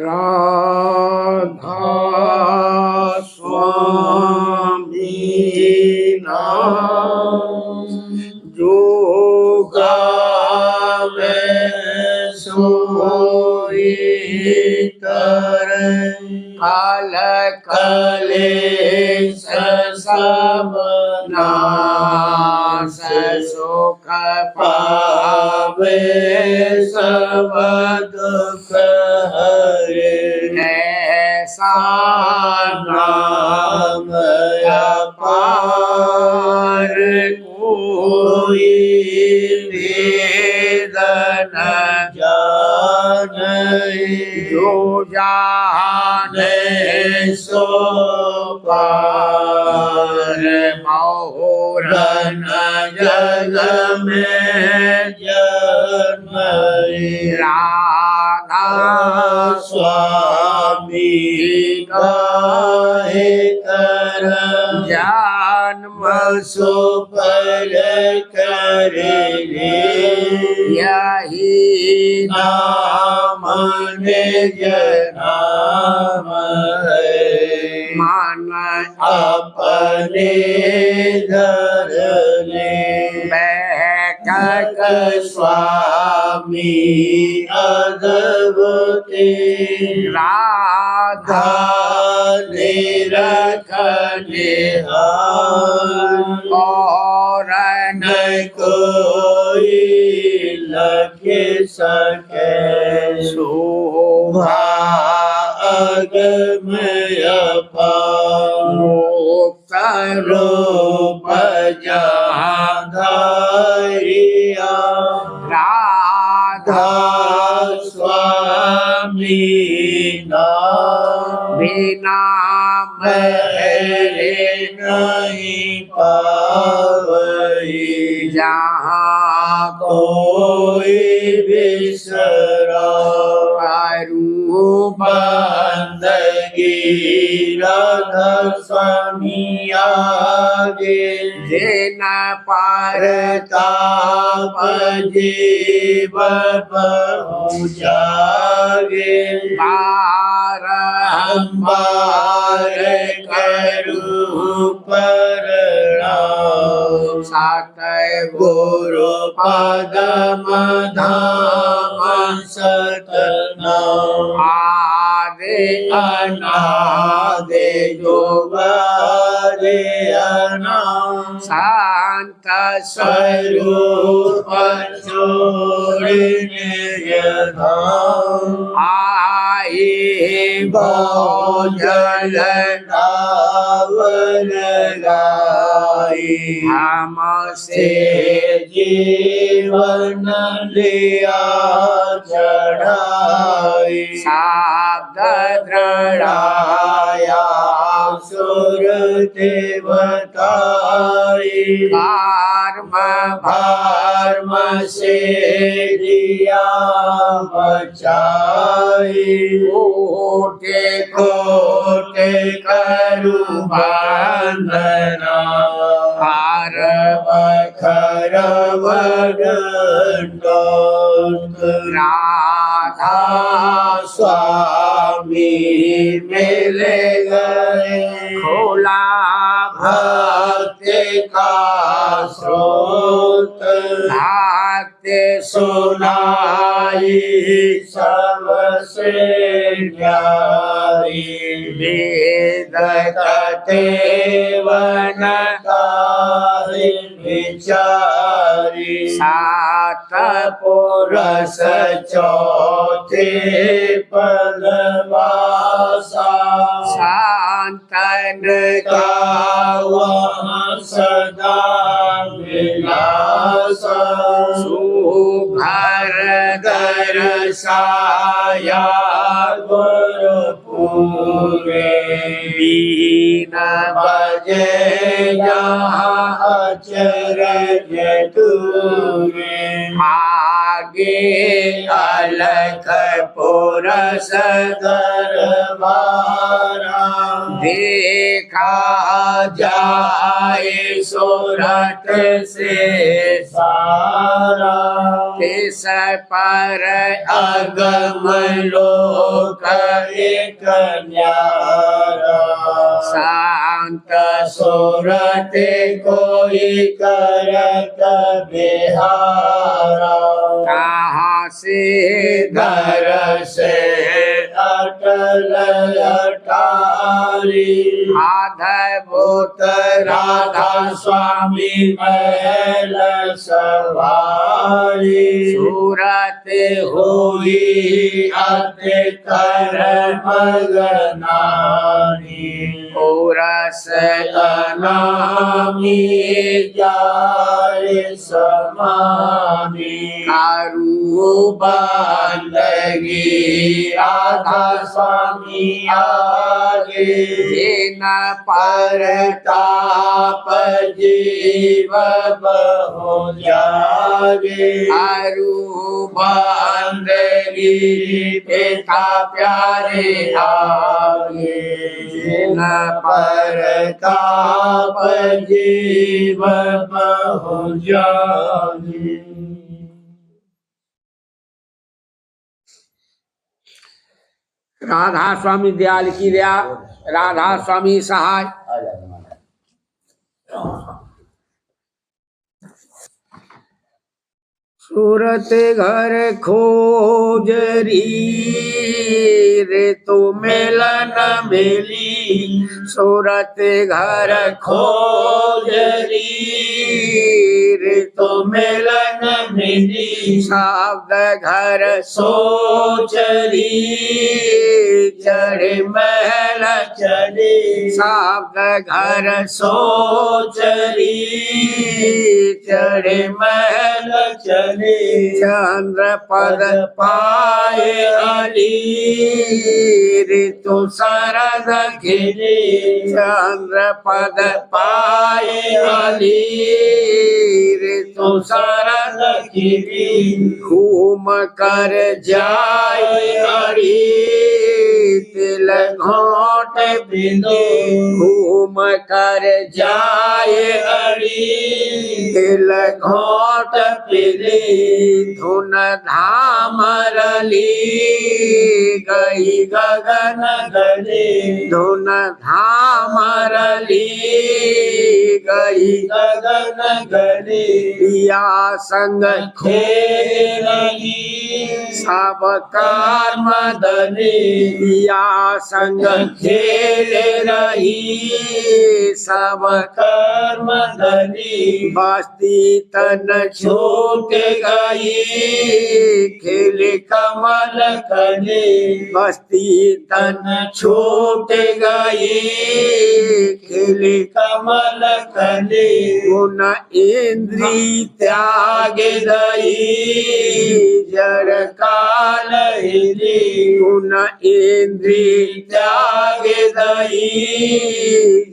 राधा स्वामी नाम जो गावे सोई तरै काल कलेश सब नाश सुख पावे सब दुख हरे ऐसा नाम अपार कोई वेद न जाने जो जाने सो पार बहुरन जग में जन्म राधा स्वामी गाहे कर जन्म सुपर करे यही नाम निज नाम है मन अपने धरने बैठक स्वामी अद्भुति राधा निरखने और न कोई लगे सके शोभा अगमय मुक्त रूप जहाँ धरिया राधा स्वामी नाम बिना मेरे नहीं पावई जहाँ कोई बिसरा बंदगी राधा स्वामी आगे जिन पर ताप जीव बहु जागे बारंबार करूं प्रणाम सात गुरु पदम धाम सतनाम आदि अनादि जोगादि अनाम शांत स्वरूप छोड़ने धाम आई भोजन दावन गाई हमसे जीवन लिया चढ़ाई शब्द दृढ़ाया सुरते बताई कर्म भर्म से दिया बचाई कोटे कोटे करू बंदना हर बखर वगंडोत राधा स्वामी मिले गए खोला भक्ति का स्रोत भक्ति सुनाई सबसे प्यारी वेद कथे वन विचारी सात पुरुष चौथे पदवासा शांतन का वहाँ सदा विलासा सुभर दर्शाया गुरुपुरे बीन बजे यहाँ अचरज दूरे आगे अलख पुरस दरबारा देखा जाए सूरत से सारा इस पर अगम लोक एक न्यारा। शांत सुरते कोई करत बिहारा। कहाँ से घर से अटल अटारी। आधारभूत राधा स्वामी महल सवारी। सूरत हुई अति कर मगनानी। ओरस अनामी जाय समानी। कारू बंदगी राधा स्वामी आगे। जिन परताप जीव बहु जागे। अरु बंदगी पिता प्यारे आगे। जिन परताप जीव बहु जागे। राधा स्वामी दयाल की दया, राधा स्वामी सहाय। सूरत घर खोजरी रे तो मिलन मिली। सूरत घर खोजरी रे तो मिलन मिली। शब्द घर सोचरी चढ़े महल चढ़ी। शब्द घर सोचरी चढ़े महल चढ़ी। चंद्र पद पाए अली ऋतु शरद खिली। चंद्र पद पाए अली ऋतु शरद खिली। घूम कर जाए अड़ी तिल घोट बिंदु। घूम कर जाए अड़ी तिल घोट पिली। धुन धाम रली गई गगन गली। धुन धाम रली गई गगन गली। पिया संग खेलगी सब कर्म धनी। पिया संग खेल रही सब कर्म धनी। बस्ती तन छूट गई खेल कमल कली। बस्ती तन छूट गई खेल कमल कली। गुण इंद्री त्याग दई जड़ काल हिली। गुण इंद्री त्याग दई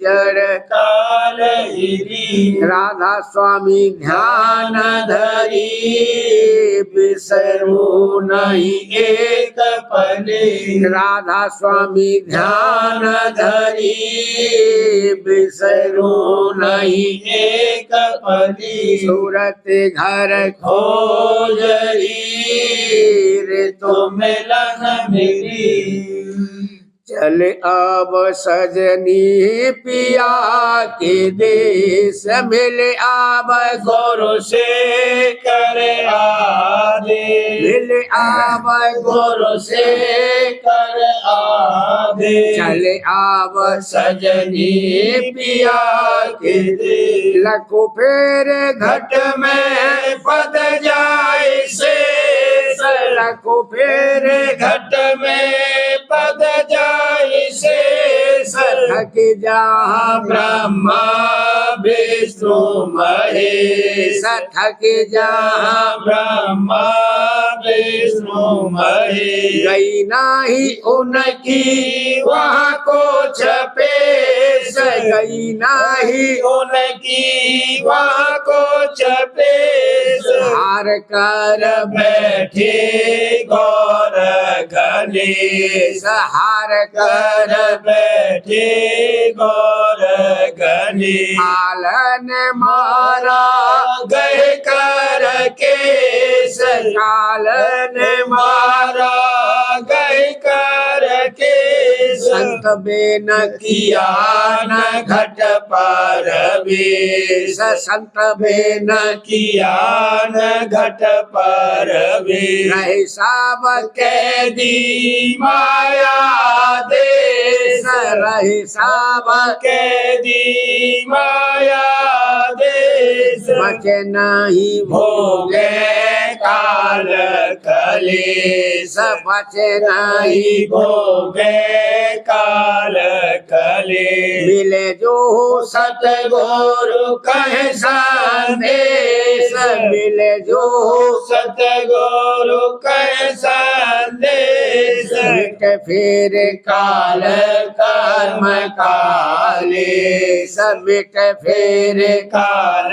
जड़ काल हिली। राधा स्वामी ध्यान धरी बिसरू नहीं एक पली। राधा स्वामी ध्यान धरी बिसरू नहीं एक पली। सूरत घर खोजरी रे तो मिलन मिली। चल अब सजनी पिया के देश। मिले अब गुरु से करे आदे। मिले अब गुरु से कर आदे। चले अब सजनी पिया के देश। लखो फेर घट में पद जाए से। लखो फेर घट में पद जाए से। थक जहाँ ब्रह्मा विष्णु महेश। थक जहाँ ब्रह्मा विष्णु महेश। गई नाही उनकी वहाँ को छपेश। गई नाही उनकी वहाँ को छपेश। हार कर बैठे गौर गणेश। हार कर बैठे गौर गणेश। आलन मारा गए कर केश। आलन मारा गए कर के संत बेन किया न घट पर वेश संत बेन किया न घट पर वेश रहे साब कैदी माया देश रहे साब कैदी माया देश बचे नहीं भोगे काल कलेश बचे नहीं भोगे काल कलेश मिले जो सतगुरु कहे संदेश मिले जो सतगुरु कहे संदेश मिट फिर काल कर्म काले मिट फिर काल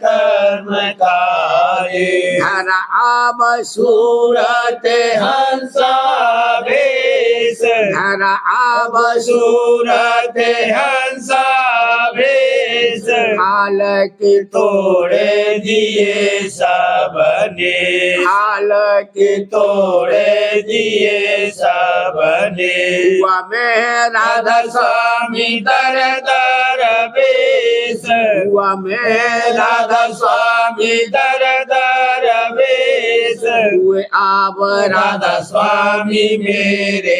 कर्म काले धर आब सूरत हंसा भेष धर आब सूरत हंसा भेष हाल की तोड़े दिए सबने हाल की तोड़े दिए सबने हुआ में राधा स्वामी दर दर वेश हुआ में राधा स्वामी दर दर वेश हुए आब राधा स्वामी मेरे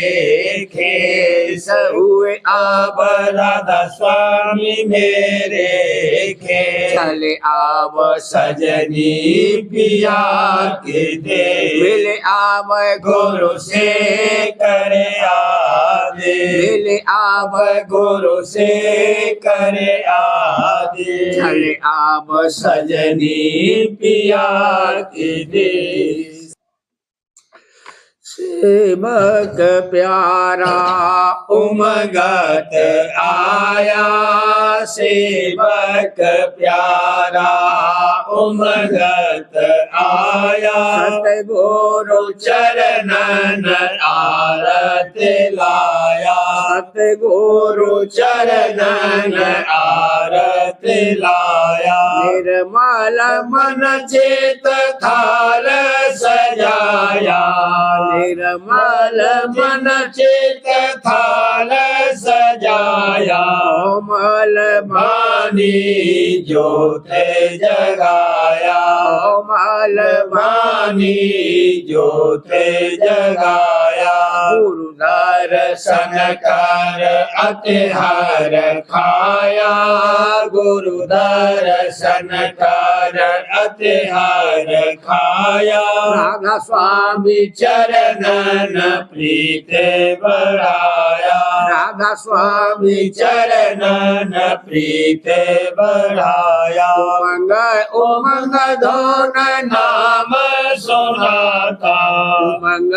खेस हुए अब राधा स्वामी मेरे खेस चले आब सजनी पिया के दे मिले आब गुरु से करे आदे मिले आब गुरु से करे आदे चले आब सजनी पिया के दे सेवक प्यारा उमगत आया सेवक प्यारा उमगत आया सतगुरु चरणन आरत लाया सतगुरु चरणन आरत लाया निर्मल मन चेत थाल सजाया निर्मल मन चित थाल सजाया कोमल मानी ज्योत जगाया कोमल मानी ज्योत जगाया गुरु दर्शन कर अतिहार खाया गुरु दर्शन कर अतिहार खाया राधा स्वामी चरणन प्रीत बढ़ाया राधा स्वामी चरणन प्रीत बढ़ाया उमंग उमंग धोन नाम सुनाता उमंग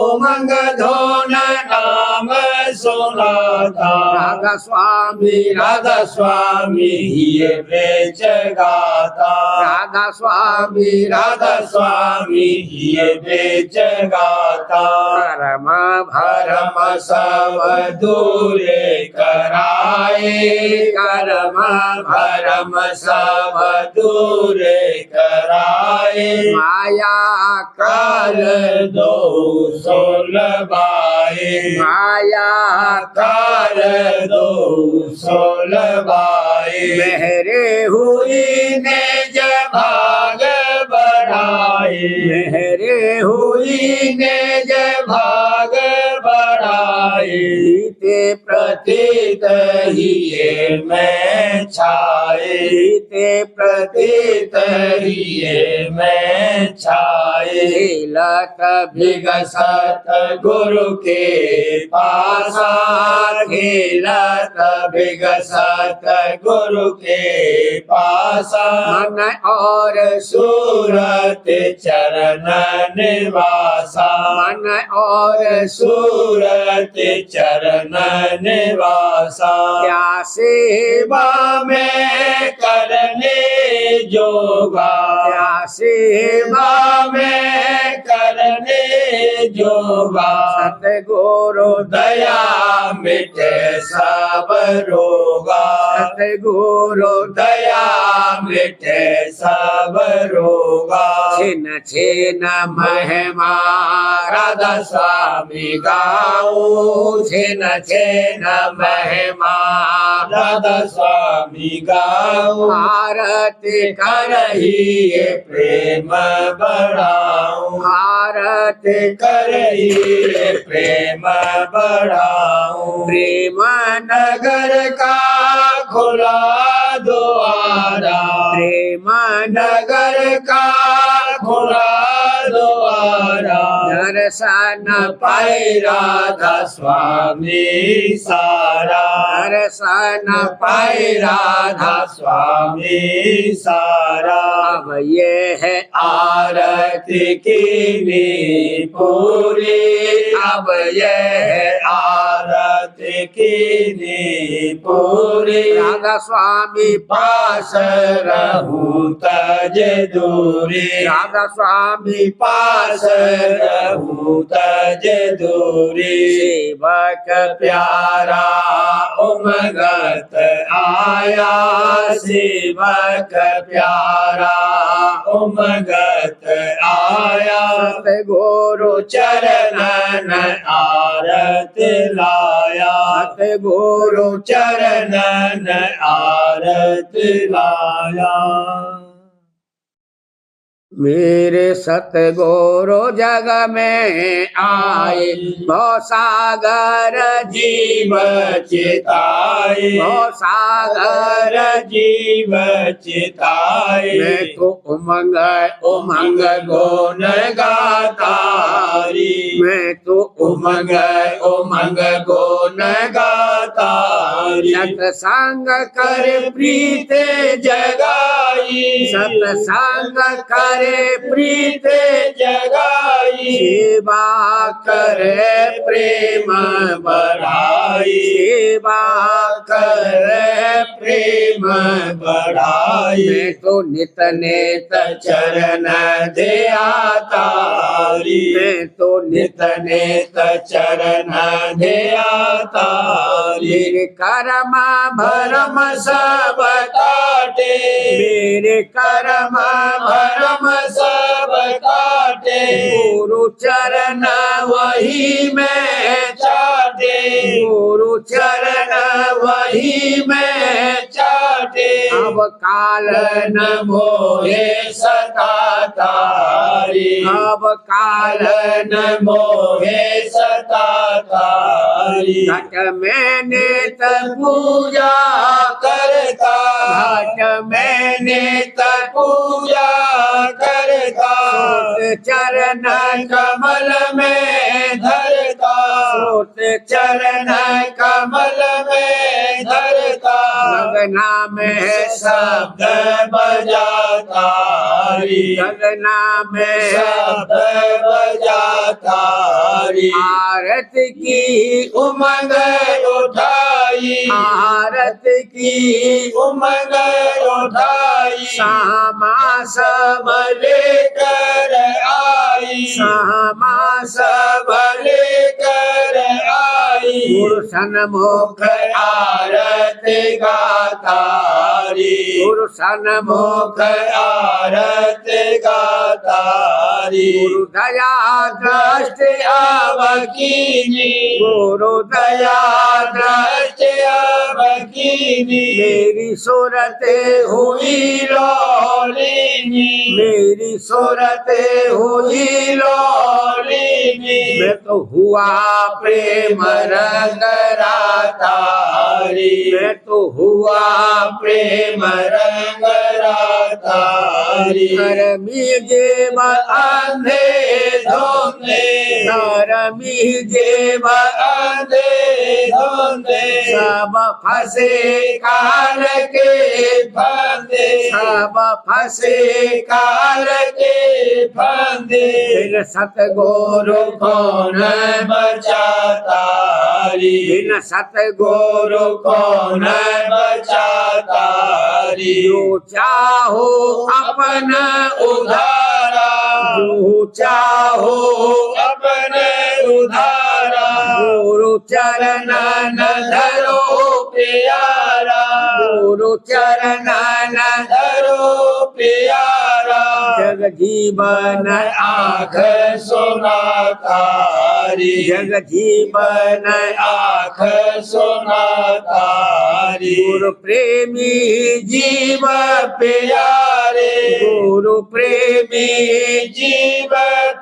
उमंग धोन नाम सुनाता राधा स्वामी राधा स्वामी ये बेच गाता राधा स्वामी राधा स्वामी ये बेच गाता परम भरम सब दूरे कराए कर्म भरम सब दूरे कराए माया काल दो सोलबाए माया काल दो सोलबाए मेहरे हुई ने जब भाग बढ़ाए मेहरे हुई ने जब भाग बढ़ाए ते प्रतीत ही ये मैं छाए ते प्रतीत ही ये मैं छाए खेलत विगसत गुरु के पासा खेलत विगसत गुरु के पासा मन और सूरत चरण निवासा मन और सूरत चरण निवासा क्या सेवा सेवा में करने जोगा क्या सेवा सेवा में करने जोगा सतगुरु दया मिटे सब रोगा सतगुरु दया मिटे सब रोगा छिन छिन महिमा राधा स्वामी गाऊं छिन छिन महिमा राधा स्वामी गाऊं आरती करही प्रेम बढ़ाऊं आरती करही प्रेम बढ़ाऊं प्रेम नगर का खुला द्वारा प्रेम नगर का खुला द्वारा दर्शन पाई राधा स्वामी सारा दर्शन पाई राधा स्वामी सारा अब ये है आरती की पूरी अब ये है आरती की पूरी राधा स्वामी पास रहूं तज दूरी राधा स्वामी पास रहूं तज दूरी सेवक प्यारा उमगत आया सेवक प्यारा उमगत आया सतगुरु चरणन आरत लाया सतगुरु चरणन आरत लाया मेरे सतगुरु जग में आए भव सागर जीव चिताए भव सागर जीव चिताए मैं तो उमंग उमंग गुण गातारी मैं तो उमंग उमंग गुण गातारी सत्संग कर कर प्रीत जगाई सत्संग करे प्रीत जगाई सेवा करे प्रेम बढ़ाई सेवा करे प्रेम बढ़ाई मैं तो नित नेत चरण दया तारी मैं तो नित नित नेत चरण दया तारी मेरे कर्म भरम सब काटे मेरे कर्म भरम सब काटे गुरु चरण वही में चाटे गुरु चरण वही में चाटे अब काल न मोहे सता तारी अब काल न मोहे सता तारी घट में नित पूजा करता घट में नित पूजा करता चरण कमल में धरता सोत चरण कमल में धरता गगना में शब्द बजाता गगना में शब्द बजाता आरत की उमंग उठाई आरत की उमंग उठाई सामा सब लेकर आई सामा सब लेकर आई गुरु सन्मुख आरत गातारी गुरु सन्मुख मुख आरत गातारी गुरु दया दृष्ट आवकीनी गुरु दया दृष्ट आवकीनी मेरी सूरत हुई लोलिनी मेरी सूरत हुई लोलिनी मैं तो हुआ प्रेम रंग रातारी मैं तो हुआ प्रेम रंग रातारी धर्मी जेब अंधे धोंधे धर्मी जेब अंधे धोंधे सब फंसे काल के फंदे सब फंसे काल के फंदे बिन सतगुरु कौन बचातारी बिन सतगुरु कौन बचातारी जो चाहो अपन उधारा जो चाहो अपने उधारा गुरु चरण न धरो प्यारा गुरु चरण धरो प्यारा जग जीवन आँख सोना तारी जग जीवन आँख सोना तारी गुरु प्रेमी जीव प्यारे गुरु प्रेमी जीव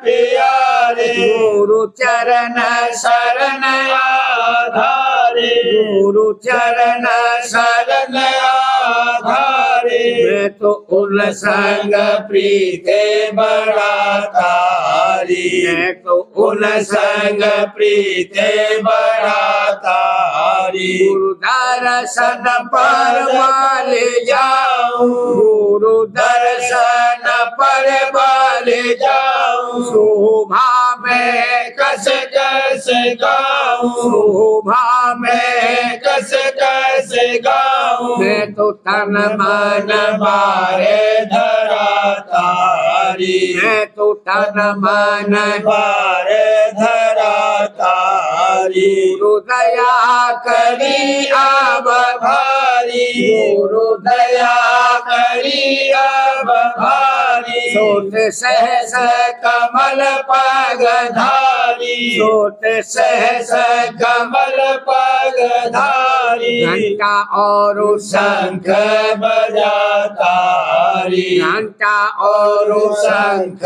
प्यारे गुरु चरण शरण आधारे गुरु चरण शरण आधारे मैं तो उन संग प्रीते बड़ा तारी मैं तो उन संग प्रीते बड़ा तारी गुरु दर्शन पर वाले जाऊं गुरु दर्शन पर बल जाऊं शोभा में कस कस गाऊं शोभा में कस कस गाऊं मैं तो तन मन बारे धरा तारी मैं तो तन मन बारे धरा तारी गुरु दया करी अब भारी गुरु दया करी अब भारी सोत सहस कमल पग धारी सोत सहस कमल पग धारी घंटा और शंख बजा तारी घंटा और शंख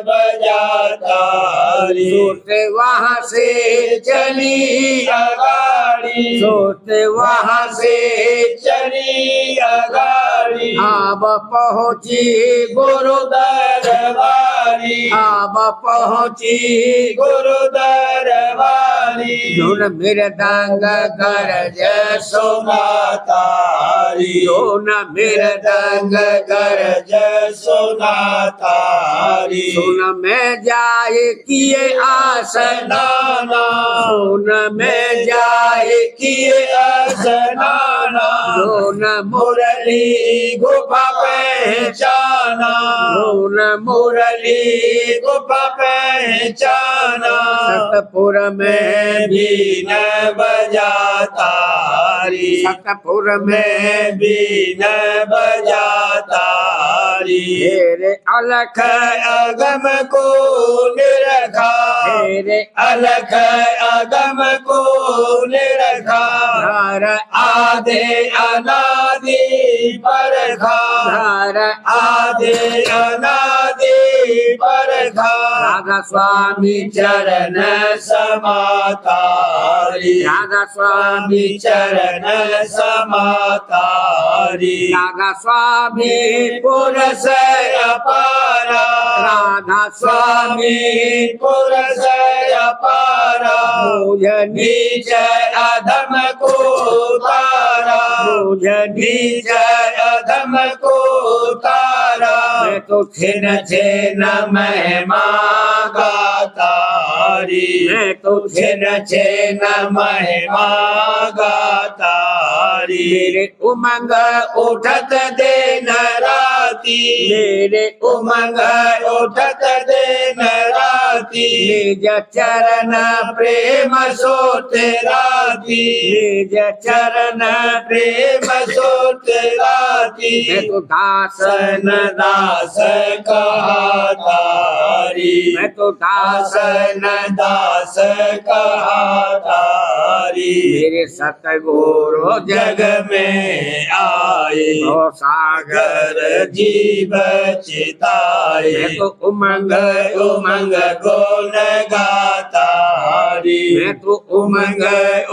बजा तारी सोत वहाँ से चली अगाड़ी सोत वहाँ से चली अगाड़ी अब पहुँची गुरु दरबारी अब पहुँची गुरु दरबारी धुन मृदंग गरज सोना तारी धुन मृदंग गरज सोना तारी सुन में जाए किए आसन नाना सुन में जाए किए असनाना सुन मुरली गुफा पहचाना सुन मुरली गुफा पहचाना सतपुर में बीन बजा तारी सतपुर में में बीन बजा तारी तेरे अलख अगम को निरखा तेरे अलख अगम को निरखा धर आदे अनादि परखा धर आदे अनादि परखा राधा स्वामी चरण समातारी राधा स्वामी चरण समातारी राधा स्वामी पुरस अपारा राधा स्वामी पुरस अपारा मुझ नीच अधम को तारा मुझ नीच अधम को तारा मैं तो छिन छिन महिमा गातारी मैं तो छिन छिन महिमा गातारी मेरे उमंग उठत दिन राती मेरे उमंग उठत दिन राती निज चरण प्रेम सोते राती निज चरण प्रेम सोते राती मैं तो दास सन दास कहा तारी मैं तो दास सन दास कहा तारी मेरे सतगुरु जग में आए भव सागर गर जीव चिताए मैं तो उमंग उमंग गुण गातारी मैं तो उमंग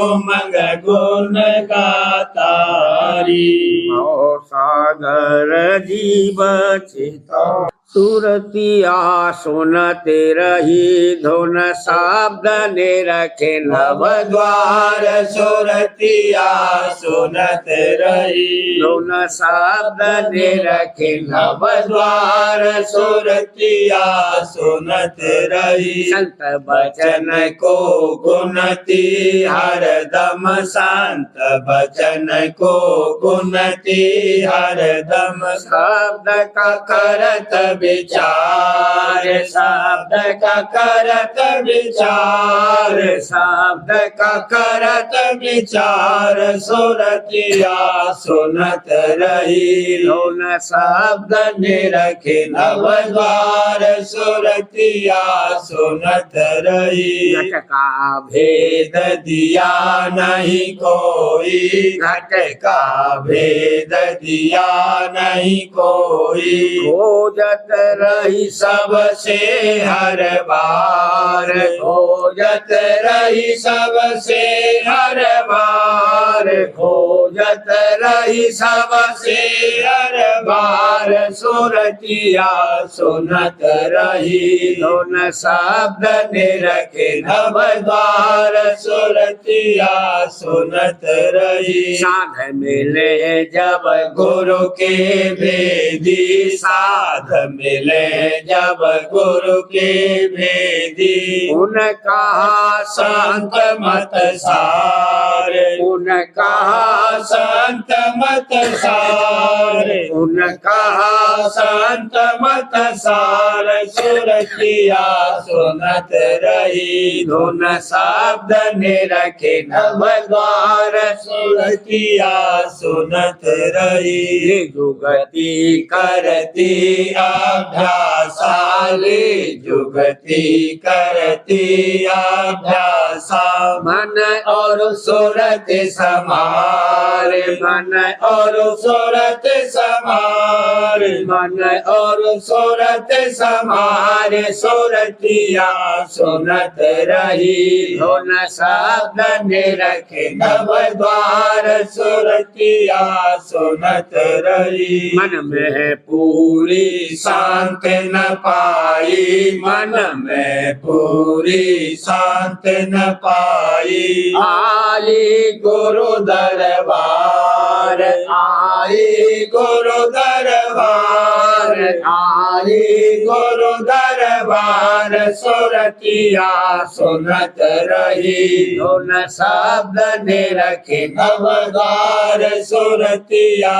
उमंग गुण गातारी भव सागर जीव चिता सुरतिया सुनते रही धुन शब्द ने रखे नव द्वार सुरतिया सुनत रही धुन शब्द ने रखे नव द्वार सुरतिया सुनत रही संत बचन बचन को गुणती हरदम संत बचन को गुणती हरदम शब्द का करत विचार शब्द का करत विचार शब्द का करत विचार सुरतिया सुनत रही दोन शब्द निरखे नव द्वार सुरतिया सुनत रही घट का भेद दिया नहीं कोई घट का भेद दिया नहीं कोई खोजत रही सबसे हर बार खोजत रही सबसे हर बार खोजत रही सबसे हर बार सुरतिया सुनत रही दोन शब्द निरखे नव द्वार सुरतिया सुनत रही साध मिले जब गुरु के भेदी साध मिले जब गुरु के भेदी उन कहा संत मत सार उन कहा संत मत सार उन कहा संत मत सार सुरतिया सुनत रही धुन शब्द निरखे नव द्वार सुरतिया सुनत रही जुगति करती अभ्यासाले जुगती करती अभ्यासा मन और सूरत समार मन और सूरत समार मन और सूरत समार सूरतिया सुनत रही धुन शब्द निरखे नव द्वार सुरतिया सुनत रही मन में पूरी शांत न पाई मन में पूरी शांत न पाई आई गुरु दरबार आई गुरु दरबार आई गुरु दरबार सुरतिया सुनत रही दोन शब्द निरखे नव द्वार सुरतिया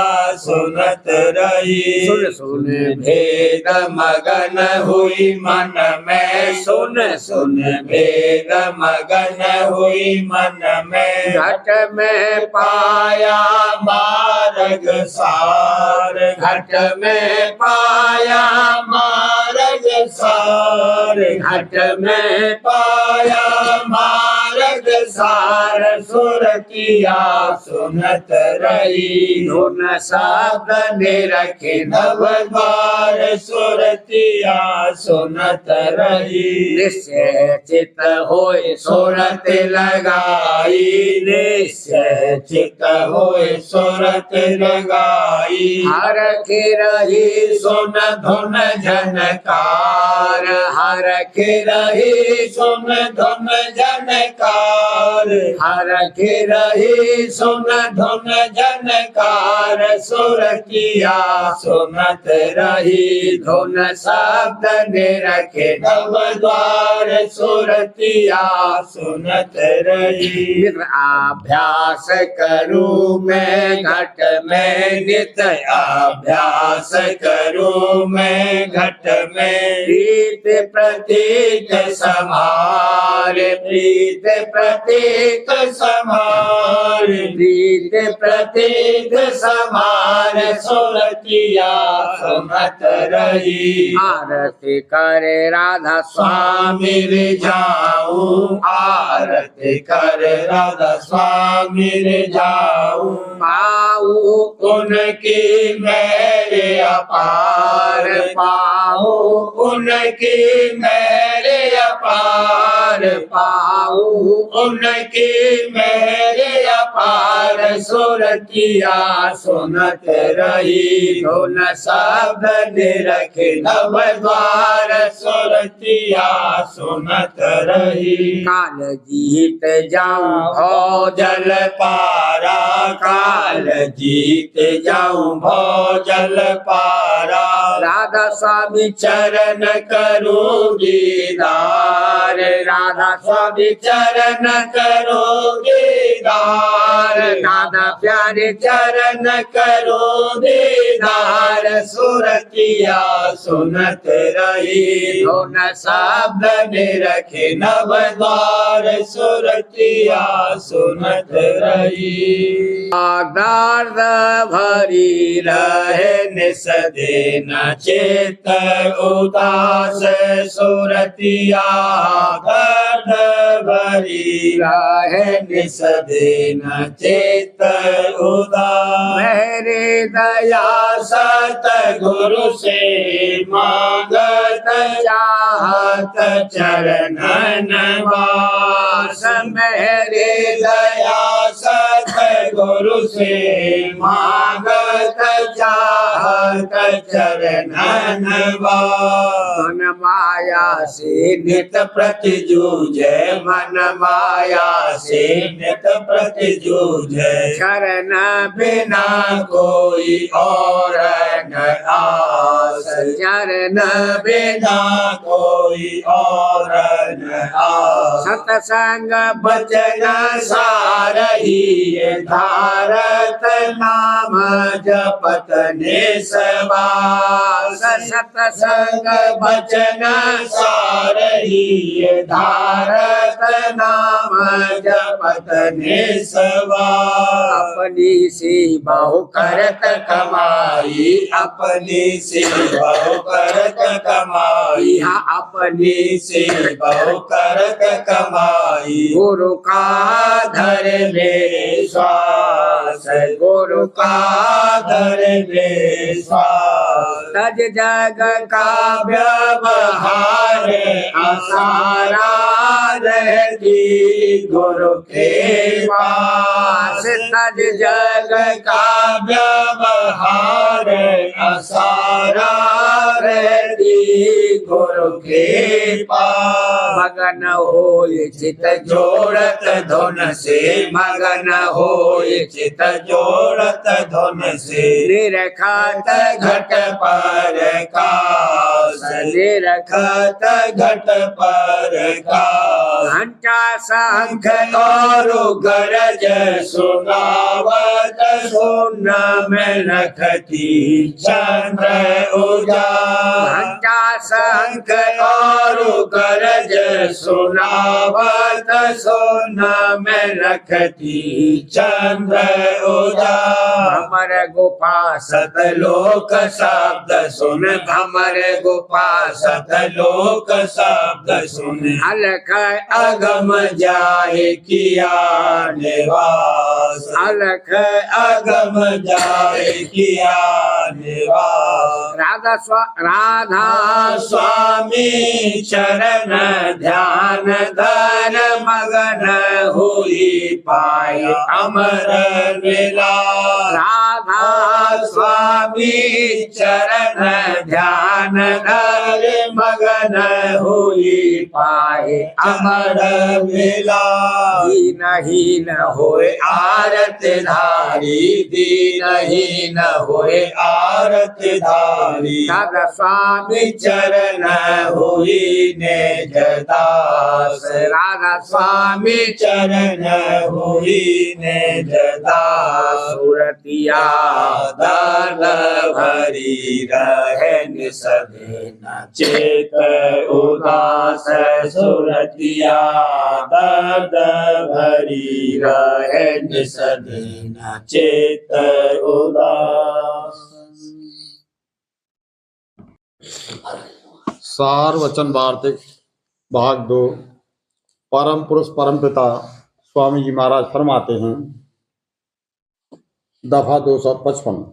सुनत रही सुन सुन भेद मगन हुई मन में सुन सुन भेद मगन हुई मन में घट में पाया मार्ग सार घट में पाया मार्ग सार घट में पाया मार्ग सार सुरतिया सुनत रही धुन शब्द निरखे नव द्वार सुरतिया सुनत रही निश्चय चित होए सुरत लगाई निश्चय चित होए सुरत लगाई हर के रही सुन धुन झनकार हर के रही सुन धुन झनकार हर के रही सुन धुन झनकार सुरतिया सुनत रही धुन शब्द निरखे नव द्वार सुरतिया सुनत रही अभ्यास करूं मैं घट में नित अभ्यास करूं मैं घट में प्रीत प्रतीक समार प्रीत प्रतीक समार प्रीत प्रतीक समार सुरतिया सुनत रही आरती करे राधा स्वामी रिझाऊं आरती कर राधा स्वामी रिझाऊं पाऊ उनकी मेरे अपार पाऊं उनकी मेरे अपार पाऊं उनकी मेरे अपार सुरतिया सुनत रही धुन शब्द निरखे नव द्वार सुरतिया सुनत रही काल जीत जाऊं भौ जल पारा काल जीत जाऊं भौ जल पारा राधा स्वामी चरण करूं दीदार राधा स्वामी चरण करूं दीदार राधा प्यारी तुम्हारे चरण करो दीदार सुरतिया सुनत रही दोन शब्द निरखे नव द्वार सुरतिया सुनत रही दर्द भरी रहे निस दिन चेत उदास सुरतिया दर्द भरी रहे निस दिन चेत उदास मेरे दया सत गुरु से मांगत चाहत चरणन वास मेरे दया सत गुरु से मांगत चाहत चरणन वास मन माया से नित प्रति जूझे मन माया से नित प्रति जूझे शरण बिना कोई और न आस चरण बिना कोई और न आस सत्संग बचन सारही धारत नाम जपत निसवास सत्संग बचन सारही धारत नाम जपत निसवास अपनी सेवा करत कमाई अपनी सेवा करत कमाई यहाँ अपनी सेवा करत कमाई गुरु का धर विश्वास गुरु का धर विश्वास तज जग का व्यवहार असारा रहती गुरु के पास तज जग का व्यवहार असारा रहती गुरु के पास मगन हो चित जोड़त धुन से मगन हो चित जोड़त धुन से निरखत घट पर कास निरखत घट पर कास घंटा शंख और गरज सुनावत सुन में रखती चंद्र उजास घंटा शंख और गरज सुनावत सुन में रखती चंद्र उजास हमर गुफा सतलोक शब्द सुन भमर गुफा सतलोक शब्द सुन अलख अगम जाए किया निवास अलख अगम जाए किया निवास राधा स्वामी चरण ध्यान धर मगन हुई पाए अमर मिला राधा स्वामी चरण ध्यान धर मगन हुई पाए अमर मिला दीनहीन होए आरत धारी दीनहीन होए आरत धारी राधा स्वामी चरण हुई निज दास राधा स्वामी चरण हुई निज दास सुरतिया दर्द भरी रहे निसदेन चेत उदास सुरतिया दर्द भरी रहे निसदेन चेत उदास। सार वचन वार्तिक भाग 2। परम पुरुष परम पिता स्वामी जी महाराज फरमाते हैं, दफा 255,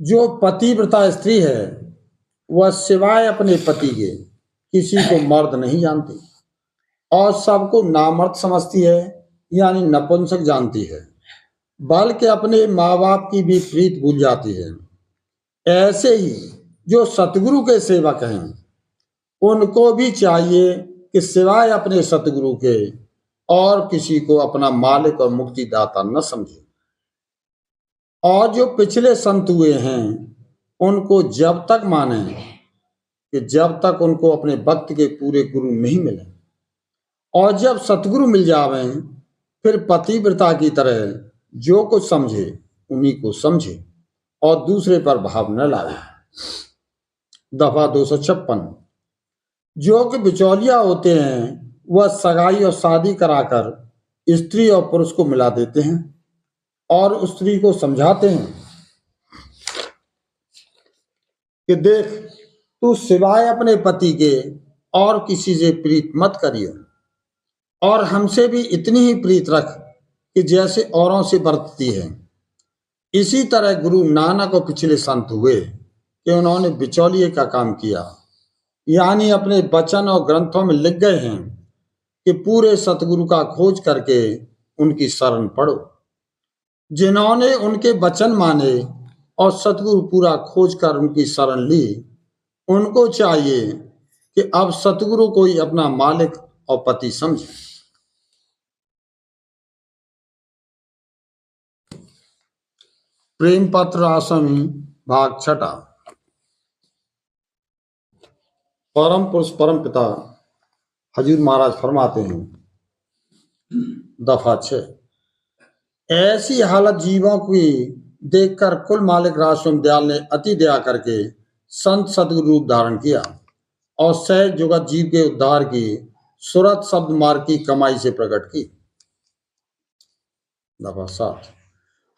जो पतिव्रता स्त्री है वह सिवाय अपने पति के किसी को मर्द नहीं जानती और सबको नामर्द समझती है, यानी नपुंसक जानती है, बल्कि अपने माँ बाप की भी प्रीत भूल जाती है। ऐसे ही जो सतगुरु के सेवक हैं उनको भी चाहिए कि सिवाय अपने सतगुरु के और किसी को अपना मालिक और मुक्तिदाता न समझे। और जो पिछले संत हुए हैं उनको जब तक माने कि जब तक उनको अपने भक्त के पूरे गुरु नहीं मिले, और जब सतगुरु मिल जावें फिर पतिव्रता की तरह जो कुछ समझे उन्हीं को समझे और दूसरे पर भाव न लावे। दफा 256। जो कि बिचौलिया होते हैं वह सगाई और शादी कराकर स्त्री और पुरुष को मिला देते हैं और स्त्री को समझाते हैं कि देख, तू सिवाय अपने पति के और किसी से प्रीत मत करियो और हमसे भी इतनी ही प्रीत रख कि जैसे औरों से बरतती है। इसी तरह गुरु नानक और पिछले संत हुए कि उन्होंने बिचौलिए का काम किया, यानी अपने वचन और ग्रंथों में लिख गए हैं कि पूरे सतगुरु का खोज करके उनकी शरण पढ़ो। जिन्होंने उनके वचन माने और सतगुरु पूरा खोज कर उनकी शरण ली, उनको चाहिए कि अब सतगुरु को ही अपना मालिक और पति समझे। प्रेम पत्र आसमी भाग 6। परम पुरुष परम पिता हजूर महाराज फरमाते हैं, दफा 6। ऐसी हालत जीवों की देखकर कुल मालिक राजस्वामी दयाल ने अति दया करके संत सतगुरु रूप धारण किया और सहज जुगत जीव के उद्धार की सुरत शब्द मार्ग की कमाई से प्रकट की। दफा 7।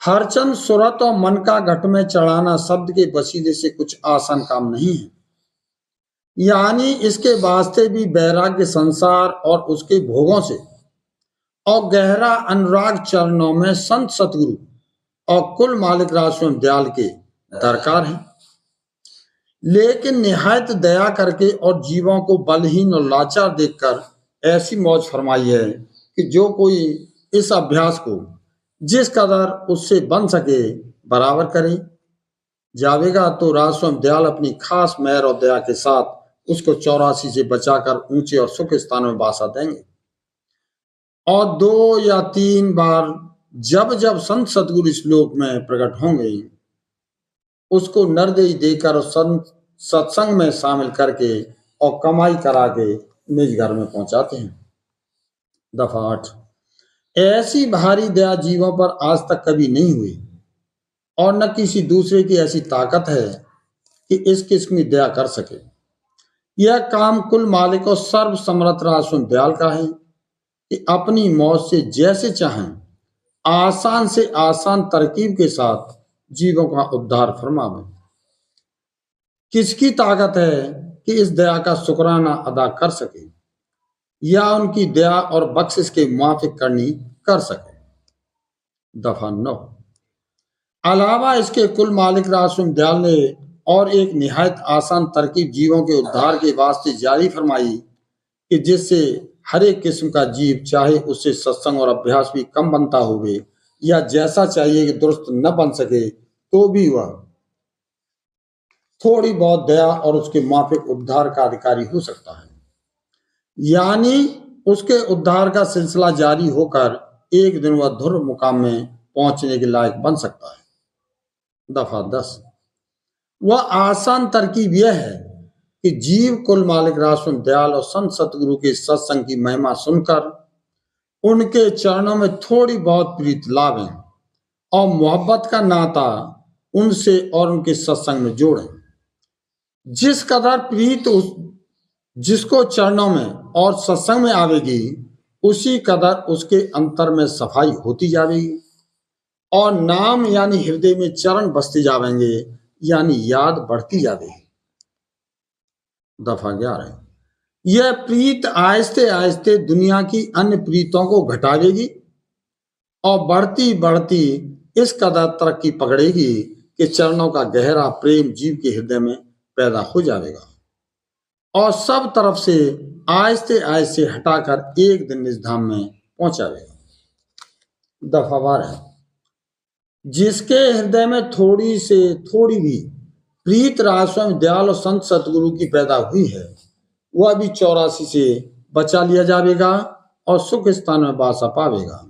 हरचंद सुरत और मन का घट में चढ़ाना शब्द के वसीले से कुछ आसान काम नहीं है, यानी इसके वास्ते भी वैराग्य संसार और उसके भोगों से और गहरा अनुराग चरणों में संत सतगुरु और कुल मालिक राजस्वामी दयाल के दरकार है। लेकिन निहायत दया करके और जीवों को बलहीन और लाचार देखकर ऐसी मौज फरमाई है कि जो कोई इस अभ्यास को जिस कदर उससे बन सके बराबर करे जावेगा तो राजस्वामी दयाल अपनी खास मेहर और दया के साथ उसको 84 से बचाकर ऊंचे और सुख स्थानों में बासा देंगे। और 2 या 3 बार जब जब संत सतगुरु इस लोक में प्रकट होंगे, उसको नरदेही देकर और सत्संग में शामिल करके और कमाई करा के निज घर में पहुंचाते हैं। दफा 8। ऐसी भारी दया जीवों पर आज तक कभी नहीं हुई और न किसी दूसरे की ऐसी ताकत है कि इस किस्म की दया कर सके। यह काम कुल मालिक और सर्व समर्थ राजस्वामी दयाल का है कि अपनी मौत से जैसे चाहें आसान से आसान तरकीब के साथ जीवों का उद्धार फरमावे। किसकी ताकत है कि इस दया का शुक्राना अदा कर सके या उनकी दया और बख्शिश के मुआफिक करनी कर सके। दफा 9। अलावा इसके कुल मालिक राजस्वामी दयाल ने और एक निहायत आसान तरकीब जीवों के उद्धार के वास्ते जारी फरमाई कि जिससे हर एक किस्म का जीव चाहे उससे सत्संग और अभ्यास भी कम बनता होवे या जैसा चाहिए कि दुरुस्त न बन सके तो भी वह थोड़ी बहुत दया और उसके माफिक उद्धार का अधिकारी हो सकता है, यानी उसके उद्धार का सिलसिला जारी होकर एक दिन वह ध्रुव मुकाम में पहुंचने के लायक बन सकता है। दफा 10। वह आसान तरकीब यह है कि जीव कुल मालिक राजस्वामी दयाल और संत सतगुरु के सत्संग की महिमा सुनकर उनके चरणों में थोड़ी बहुत प्रीत लावें और मोहब्बत का नाता उनसे और उनके सत्संग में जोड़ें। जिस कदर प्रीत जिसको चरणों में और सत्संग में आवेगी, उसी कदर उसके अंतर में सफाई होती जाएगी और नाम यानी हृदय में चरण बसते जाएंगे, यानी याद बढ़ती जाएगी। दफा 11। यह प्रीत आहिस्ते आहिस्ते दुनिया की अन्य प्रीतों को घटावेगी और बढ़ती बढ़ती इस कदर तरक्की पकड़ेगी कि चरणों का गहरा प्रेम जीव के हृदय में पैदा हो जाएगा और सब तरफ से आहिस्ते आहिस्ते हटाकर एक दिन इस धाम में पहुंचावेगा। दफा 12। जिसके हृदय में थोड़ी से थोड़ी भी प्रीत राजस्वामी दयाल और संत सतगुरु की पैदा हुई है, वह भी 84 से बचा लिया जाएगा और सुख स्थान में बासा पावेगा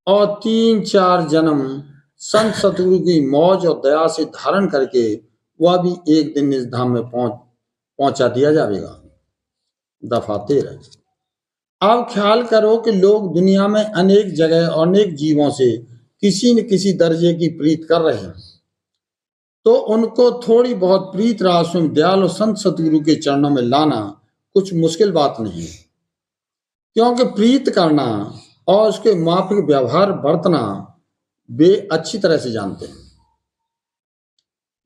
और 3-4 जन्म संत सतगुरु की मौज और दया से धारण करके वह भी एक दिन इस धाम में पहुंचा दिया जाएगा। दफा 13। अब ख्याल करो कि लोग दुनिया में अनेक जगह और अनेक जीवों से किसी न किसी दर्जे की प्रीत कर रहे हैं, तो उनको थोड़ी बहुत प्रीत रास में दयाल और संत सतगुरु के चरणों में लाना कुछ मुश्किल बात नहीं है, क्योंकि प्रीत करना और उसके माफिक व्यवहार बरतना वे अच्छी तरह से जानते हैं।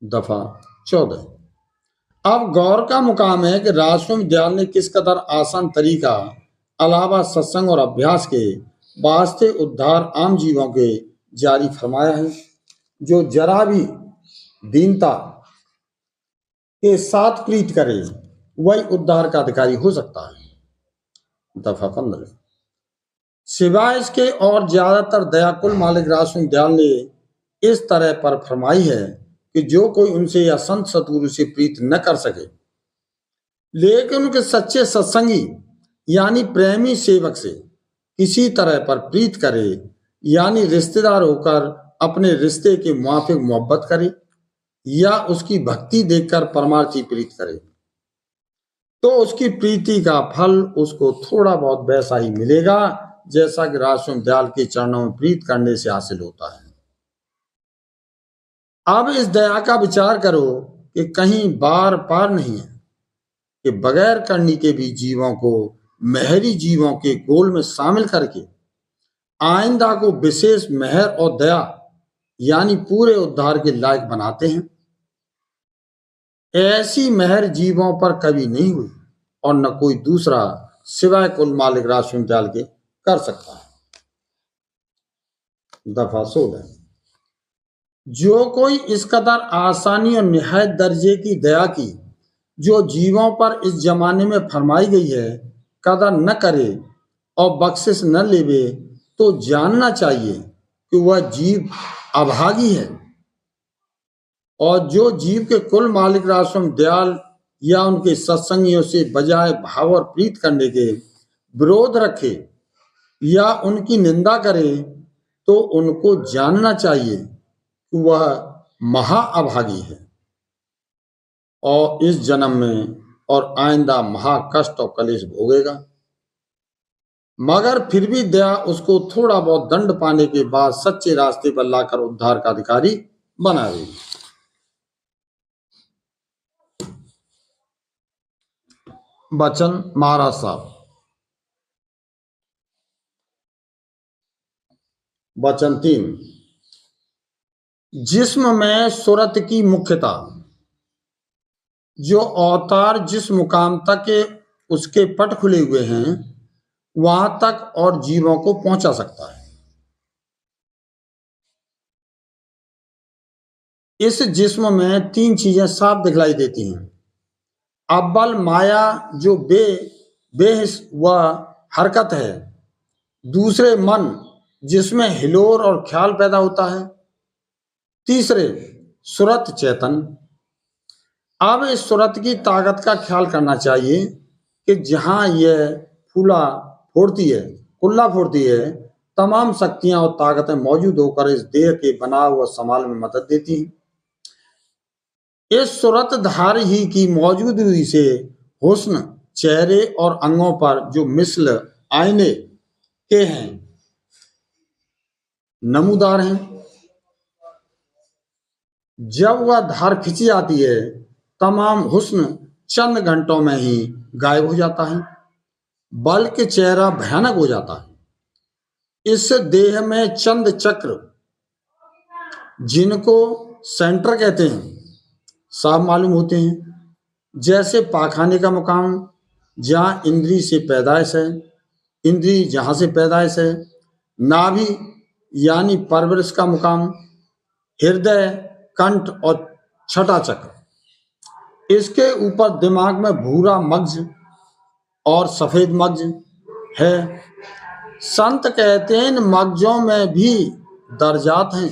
दफा 14। अब गौर का मुकाम है कि राजस्वामी दयाल ने किस कदर आसान तरीका अलावा सत्संग और अभ्यास के वास्ते उद्धार आम जीवों के जारी फरमाया है। जो जरा भी दीनता के साथ प्रीत करे वही उद्धार का अधिकारी हो सकता है। दफा 15। सिवाय इसके और ज्यादातर दयाकुल मालिक राजस्वामी दयाल ने इस तरह पर फरमाई है कि जो कोई उनसे या संत सतगुरु से प्रीत न कर सके, लेकिन उनके सच्चे सत्संगी यानी प्रेमी सेवक से किसी तरह पर प्रीत करे, यानी रिश्तेदार होकर अपने रिश्ते के मुआफिक मोहब्बत करे या उसकी भक्ति देखकर परमार्थी प्रीत करे, तो उसकी प्रीति का फल उसको थोड़ा बहुत वैसा ही मिलेगा जैसा कि राजस्वामी दयाल के चरणों में प्रीत करने से हासिल होता है। अब इस दया का विचार करो कि कहीं बार पार नहीं है कि बगैर करनी के भी जीवों को मेहरी जीवों के गोल में शामिल करके आइंदा को विशेष मेहर और दया यानी पूरे उद्धार के लायक बनाते हैं। ऐसी मेहर जीवों पर कभी नहीं हुई और न कोई दूसरा सिवाय कुल मालिक राजस्वामी दयाल के कर सकता है। दफा 16। जो कोई इस कदर आसानी और निहायत दर्जे की दया की जो जीवों पर इस जमाने में फरमाई गई है कदर न करे और बख्शिश न लेवे, तो जानना चाहिए कि वह जीव अभागी है। और जो जीव के कुल मालिक राजस्वामी दयाल या उनके सत्संगियों से बजाय भाव और प्रीत करने के विरोध रखे या उनकी निंदा करे, तो उनको जानना चाहिए कि वह महाअभागी है और इस जन्म में और आइंदा महाकष्ट और कलेश भोगेगा। मगर फिर भी दया उसको थोड़ा बहुत दंड पाने के बाद सच्चे रास्ते पर लाकर उद्धार का अधिकारी बना देगी। वचन महाराज साहब। वचन 3। जिस्म में सूरत की मुख्यता, जो अवतार जिस मुकाम तक के उसके पट खुले हुए हैं वहां तक और जीवों को पहुंचा सकता है। इस जिस्म में 3 चीजें साफ दिखलाई देती हैं। अव्वल माया जो बेहिस व हरकत है, दूसरे मन जिसमें हिलोर और ख्याल पैदा होता है, तीसरे सूरत चेतन। अब इस सूरत की ताकत का ख्याल करना चाहिए कि जहां यह कुल्ला फोड़ती है, तमाम शक्तियां और ताकतें मौजूद होकर इस देह के बनाव व संभाल में मदद देती हैं। इस सूरत धार ही की मौजूदगी से हुस्न चेहरे और अंगों पर जो मिसल आईने के हैं नमूदार हैं। जब वह धार खिंची जाती है, तमाम हुस्न चंद घंटों में ही गायब हो जाता है, बल्कि चेहरा भयानक हो जाता है। इस देह में चंद चक्र जिनको सेंटर कहते हैं साफ मालूम होते हैं। जैसे पाखाने का मुकाम जहाँ इंद्री से पैदाइश है, इंद्री जहाँ से पैदाइश है, नाभि यानी परवरिश का मुकाम, हृदय, कंठ और छठा चक्र। इसके ऊपर दिमाग में भूरा मग्ज और सफेद मग्ज है। संत कहते हैं इन मग्जों में भी दर्जात हैं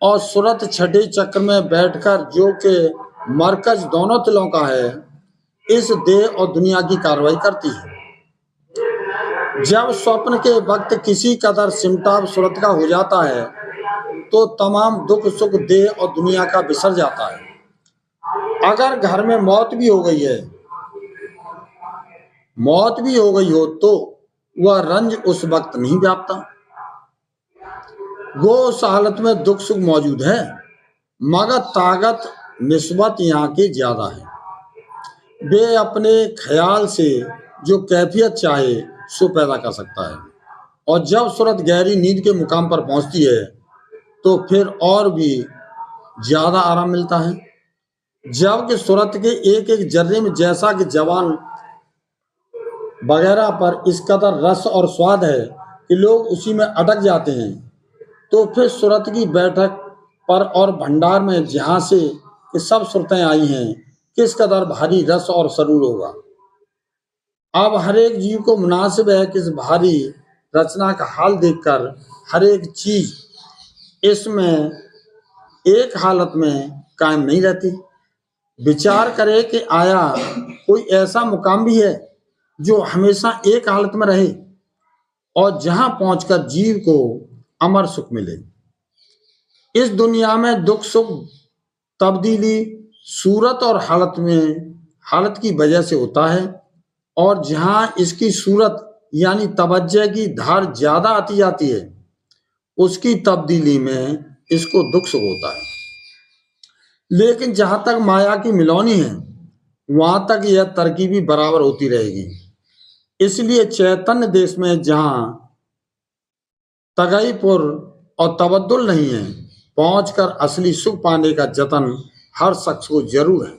और सूरत छठे चक्र में बैठकर जो के मरकज दोनों तिलों का है, इस देह और दुनिया की कार्रवाई करती है। जब स्वप्न के वक्त किसी कदर सिमटाव सूरत का हो जाता है, तो तमाम दुख सुख देह और दुनिया का बिसर जाता है। अगर घर में मौत भी हो गई हो तो वह रंज उस वक्त नहीं व्यापता। वो उस हालत में दुख सुख मौजूद है, मगर ताकत निस्बत यहाँ की ज्यादा है। वे अपने ख्याल से जो कैफियत चाहे सो पैदा कर सकता है, और जब सूरत गहरी नींद के मुकाम पर पहुंचती है तो फिर और भी ज्यादा आराम मिलता है। जबकि सूरत के एक एक जर्रे में जैसा कि जवान वगैरह पर इस कदर रस और स्वाद है कि लोग उसी में अटक जाते हैं, तो फिर सूरत की बैठक पर और भंडार में जहाँ से कि सब सुरतें आई हैं, किस कदर भारी रस और सरूर होगा। अब हर एक जीव को मुनासिब है कि इस भारी रचना का हाल देखकर हर एक चीज इसमें एक हालत में कायम नहीं रहती। विचार करे कि आया कोई ऐसा मुकाम भी है जो हमेशा एक हालत में रहे और जहां पहुंचकर जीव को अमर सुख मिले। इस दुनिया में दुख सुख तब्दीली सूरत और हालत की वजह से होता है, और जहां इसकी सूरत यानी तवज्जो की धार ज्यादा आती जाती है, उसकी तब्दीली में इसको दुख सुख होता है। लेकिन जहां तक माया की मिलौनी है, वहां तक यह तरकीबी बराबर होती रहेगी। इसलिए चैतन्य देश में जहां तगईपुर और तबद्दुल नहीं है, पहुंचकर असली सुख पाने का जतन हर शख्स को जरूर है।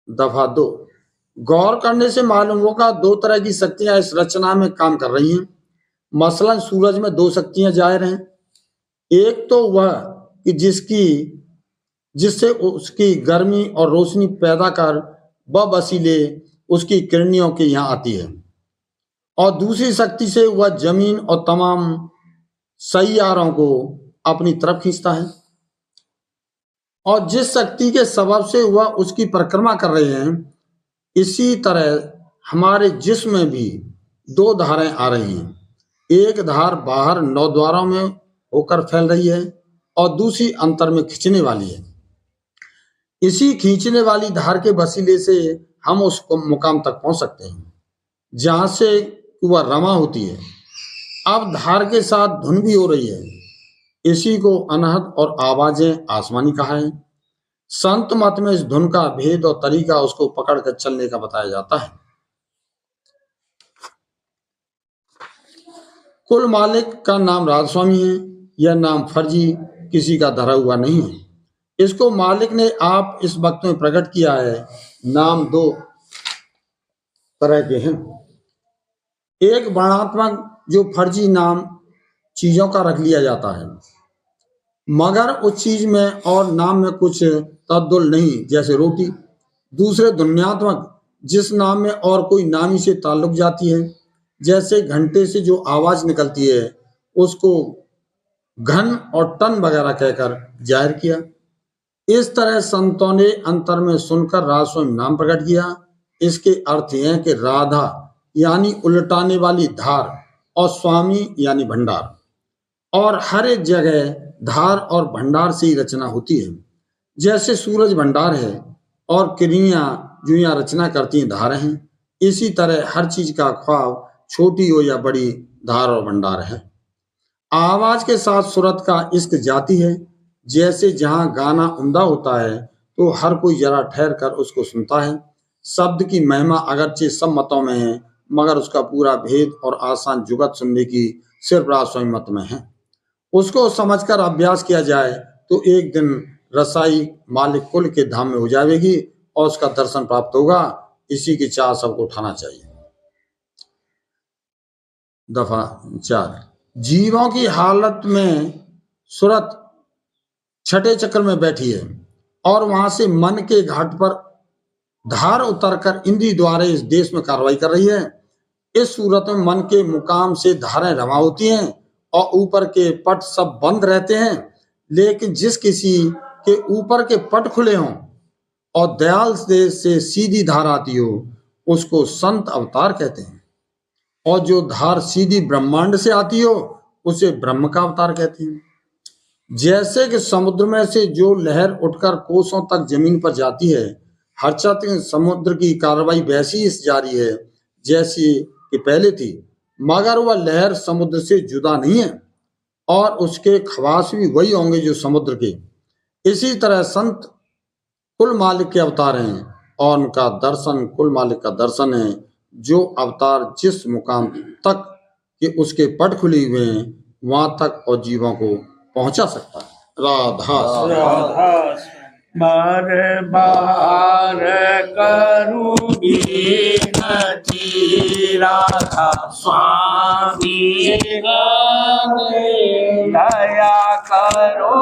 दफा 2, गौर करने से मालूम होगा दो तरह की शक्तियां इस रचना में काम कर रही हैं। मसलन सूरज में दो शक्तियां जाहिर हैं। एक तो वह कि जिससे उसकी गर्मी और रोशनी पैदा कर बवसीले उसकी किरणियों के यहाँ आती है, और दूसरी शक्ति से वह जमीन और तमाम सैयारों को अपनी तरफ खींचता है। और जिस शक्ति के सबब से वह उसकी परिक्रमा कर रहे हैं, इसी तरह हमारे जिस्म में भी दो धारें आ रही हैं। एक धार बाहर 9 द्वारों में होकर फैल रही है और दूसरी अंतर में खींचने वाली है। इसी खींचने वाली धार के वसीले से हम उस मुकाम तक पहुंच सकते हैं जहां से वह रमा होती है। अब धार के साथ धुन भी हो रही है। इसी को अनहद और आवाजें आसमानी कहा है। संत मत में इस धुन का भेद और तरीका उसको पकड़कर चलने का बताया जाता है। कुल मालिक का नाम राधास्वामी है। यह नाम फर्जी किसी का धरा हुआ नहीं है। इसको मालिक ने आप इस वक्त में प्रकट किया है। नाम 2 तरह के हैं। एक वर्णात्मक जो फर्जी नाम चीजों का रख लिया जाता है, मगर उस चीज में और नाम में कुछ तब्दुल नहीं, जैसे रोटी। दूसरे ध्वन्यात्मक जिस नाम में और कोई नामी से ताल्लुक जाती है, जैसे घंटे से जो आवाज निकलती है उसको घन और टन वगैरह कहकर जाहिर किया। इस तरह संतों ने अंतर में सुनकर राधास्वामी नाम प्रकट किया। इसके अर्थ यह है कि राधा यानी उलटाने वाली धार और स्वामी यानी भंडार, और हर एक जगह धार और भंडार से ही रचना होती है। जैसे सूरज भंडार है और किरणियां जो यहाँ रचना करती हैं धार हैं, इसी तरह हर चीज का ख्वाब छोटी हो या बड़ी धार और भंडार है। आवाज के साथ सूरत का इश्क जाती है। जैसे जहां गाना उम्दा होता है तो हर कोई जरा ठहर कर उसको सुनता है। शब्द की महिमा अगरचे सब मतों में है, मगर उसका पूरा भेद और आसान जुगत सुनने की सिर्फ राधास्वामी मत में है। उसको समझकर अभ्यास किया जाए तो एक दिन रसाई मालिक कुल के धाम में हो जाएगी और उसका दर्शन प्राप्त होगा। इसी की चाह सबको उठाना चाहिए। दफा 4, जीवों की हालत में सूरत छठे चक्र में बैठी है और वहां से मन के घाट पर धार उतरकर इंद्रिय द्वारा इस देश में कार्रवाई कर रही है। इस सूरत में मन के मुकाम से धारें रवा होती हैं और ऊपर के पट सब बंद रहते हैं, लेकिन जिस किसी के ऊपर के पट खुले हों और दयाल देश से सीधी धार आती हो, उसको संत अवतार कहते हैं। और जो धार सीधी ब्रह्मांड से आती हो, उसे ब्रह्म का अवतार कहते हैं। जैसे कि समुद्र में से जो लहर उठकर कोसों तक जमीन पर जाती है, हर छत समुद्र की कार्रवाई वैसी ही जारी है जैसी कि पहले थी, मगर वह लहर समुद्र से जुदा नहीं है और उसके खवास भी वही होंगे जो समुद्र के। इसी तरह संत कुल मालिक के अवतार हैं और उनका दर्शन कुल मालिक का दर्शन है। जो अवतार जिस मुकाम तक कि उसके पट खुले हुए हैं वहां तक और जीवों को पहुंचा सकता है। राधा बार बार करूं बिनती राधा स्वामी दया करो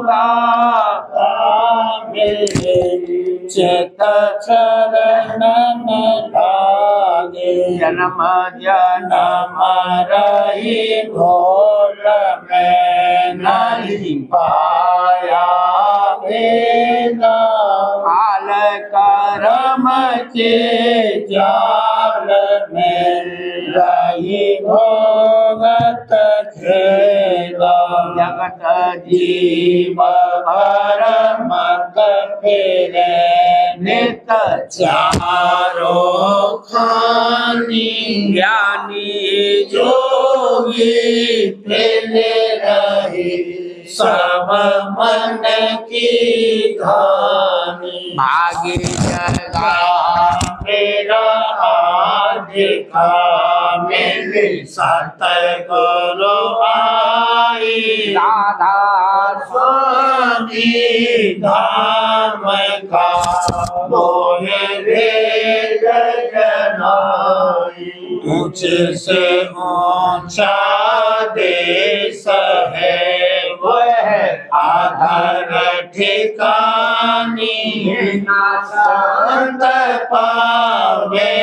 राधा मेरे चित चरण लागे जन्म जन्म रही भोल में नहीं पाया काल करम के जाल में रही भोगत खेला जगत जीव भर मत फेरे नित चारो खानी ज्ञानी जोगी फेले रही सब मन की धानी भाग्य जगा मेरा देखा मेरे सत गुरु आई राधा स्वामी धाम का मोहे भेद जनाई ऊंचे से ऊंचा देश है वह आधार ठिकानी संत पावे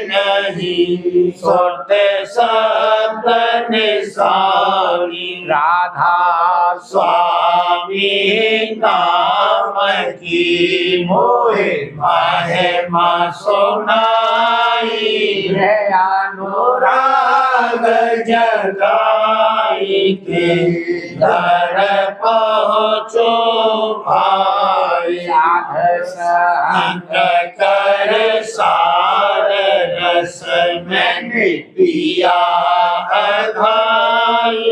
नहीं सोते शब्द निशानी राधा स्वामी नाम की मोहे महिमा सुनाई है अनुराग जगाई के घर पहुँचो भाई संग कर सार रस मैंने पिया अघाई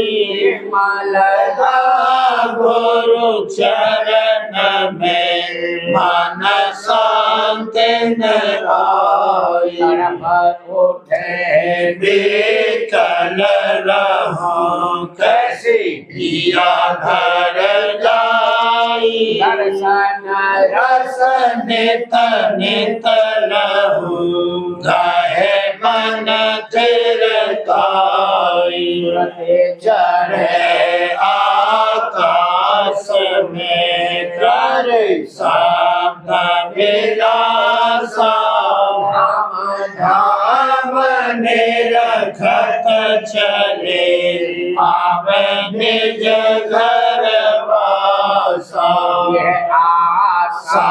मलदा गुरु चरण में मन शांत नाई उठे बेकल रहो कैसे पिया घर जाई दर्शन रस नित नित लहू गाहे मन थिरकाई चढ़े आकाश में कर शब्द विलासा धाम निरखत चले आवे निज घर वासा आशा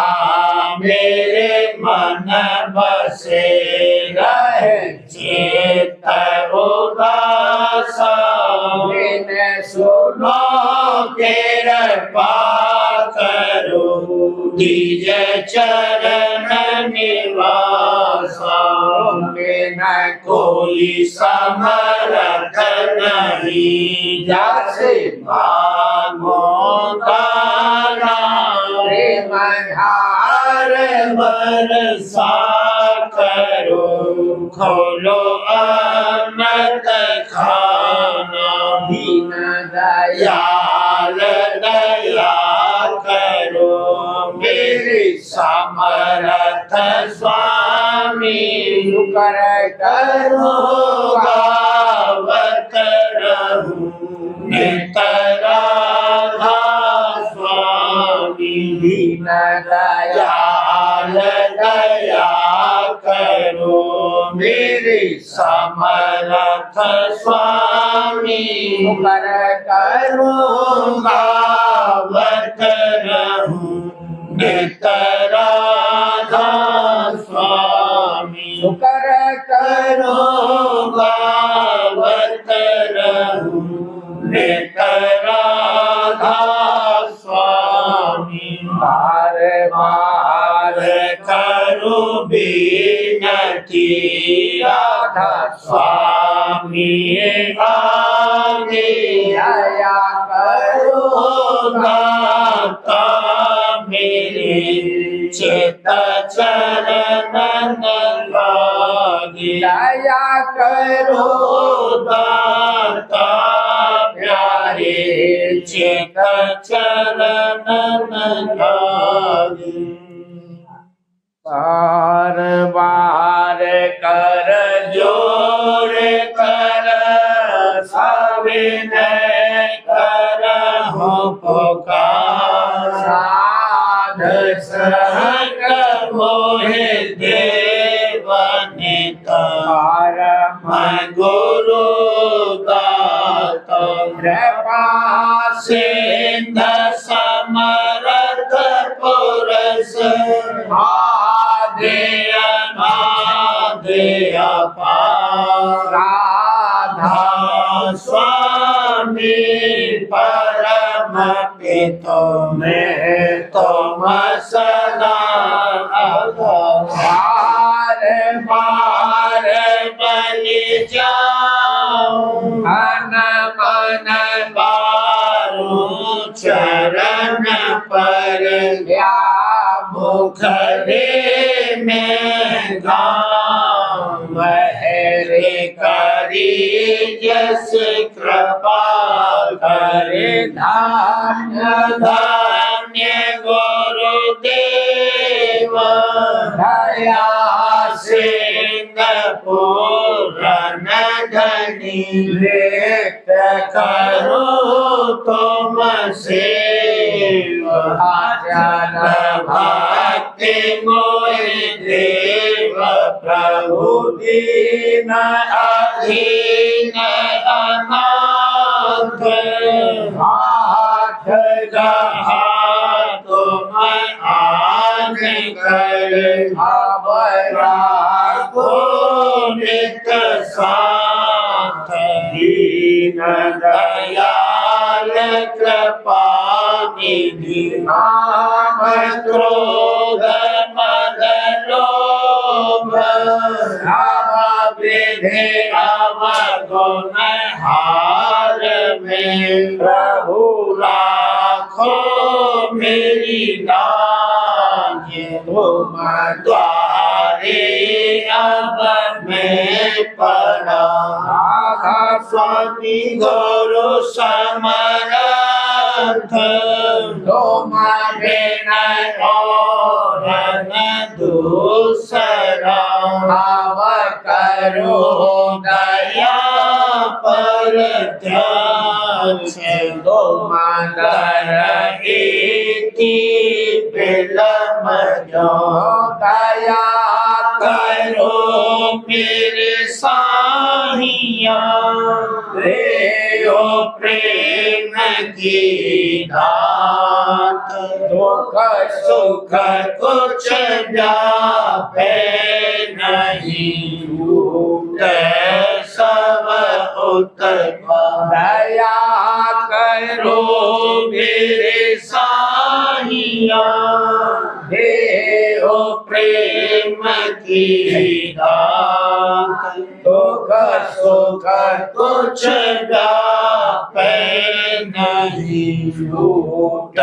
मेरे मन बसे रहे चित उदासा सुनो कृपा करो निज चरण निवासा न कोई समर्थ नहीं जैसे मांगो दाना प्रेम धार बरसा करो खोलो अमृत खाना दीन दयाल दया करो मेरे समर्थ स्वामी कर करो गावत रहूं नित राधा स्वामी दीन दयाल दया करो मेरे समर्थ स्वामी कर करो गावत रहूं नित राधा स्वामी कर करो गावत रहूं नित राधा स्वामी बार बार करो बिनती राधा स्वामी स्वामी आगे दया करो दाता मेरे चित चरण लागे दया करो दाता प्यारे चित चरण लागे बार बार कर जोर कर सविनय कर हो पुकार साध सहक मोहे देवनिता मैं गुरु दाता कृपा सिंध समरथ पुरुष आदि अनादि अपार राधा स्वामी परम पितो में तुम सदा बार बार बलि जाऊं मन मन बारू चरण पर या मुखरे में गाम हरे करी जस कृपा करे धान्य धन्य गुरुदेव दया सिंह पूरन धनी लेत करो तुम सेवा आचरण भक्ति मोहि देव प्रभु दीन अधीन अनाथ हाथ जहाँ तुम आन कर अबरा को नित साथ दीन दयाल कृपा निधि नाम क्रोध मद लोभ विधि अवगुण हार में प्रभु राखो मेरी लाज तुम द्वारे अब मैं पड़ा राधा स्वामी गुरु समर्थ तुम विनय और न दूसरा भाव करो दया पर ध्यान से तुम कर इति बिलम जो दया करो मेरे साहिया देयो प्रेम की दात दुख सुख कुछ जापे नहीं रूठ सब उत्पन्न दया करो मेरे साहिया देहो प्रेम की दात दुख सुख कुछ जापे नहीं रूठ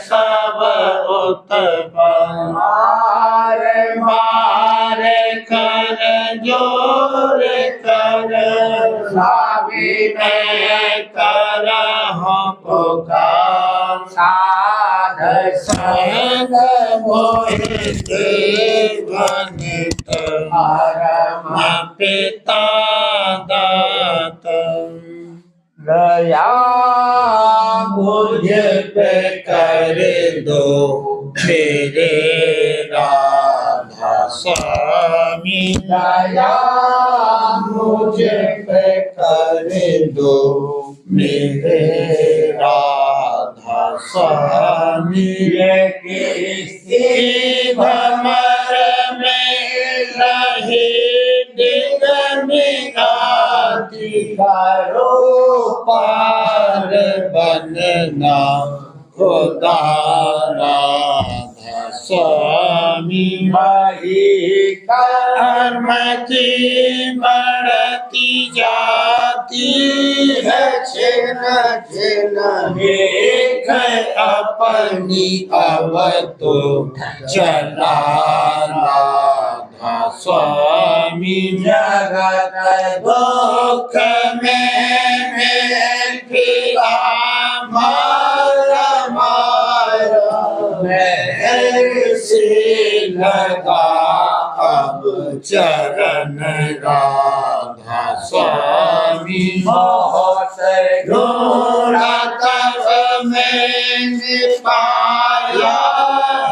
सब उत्पन्न मार मार कर जोर कर स्वामी मैं कर हूँ पुकार साध संग मोहि देवनित परम पिता दात दया मुझ पे कर दो मेरे राधा स्वामी दया मुझ पे कर दो मेरे राधा स्वामी किसी भमर में रही निगाती करो पार बनना खुदा राधा स्वामी वही कर्म की बढ़ती जाती है छिन छिन देख अपनी अब तो चला राधा स्वामी जगत दुख में फिरा मारा मारा ऐसे लगा अब चरण राधा स्वामी बहुत घोड़ा तब मैंने पाया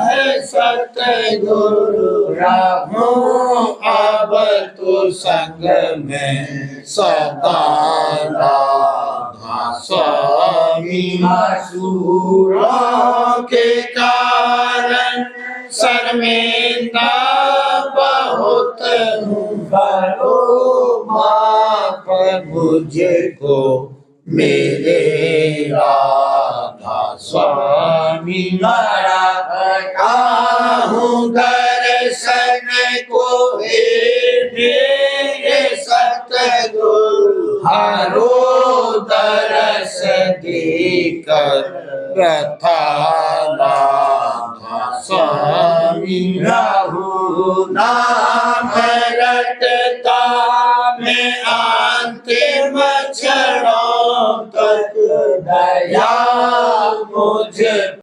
है सतगुरु रहूं अब तो संग में सदा राधा स्वामी असुरों के कारण शर्मिंदा बहुत हूँ करो माफ मुझको मेरे राधा स्वामी मारा हूँ दर्शन को हे मेरे सतगुरु हारो दरस देकर व्यथा राधा स्वामी रहु नाम रटता मैं अंतिम क्षणों तक दया मुझ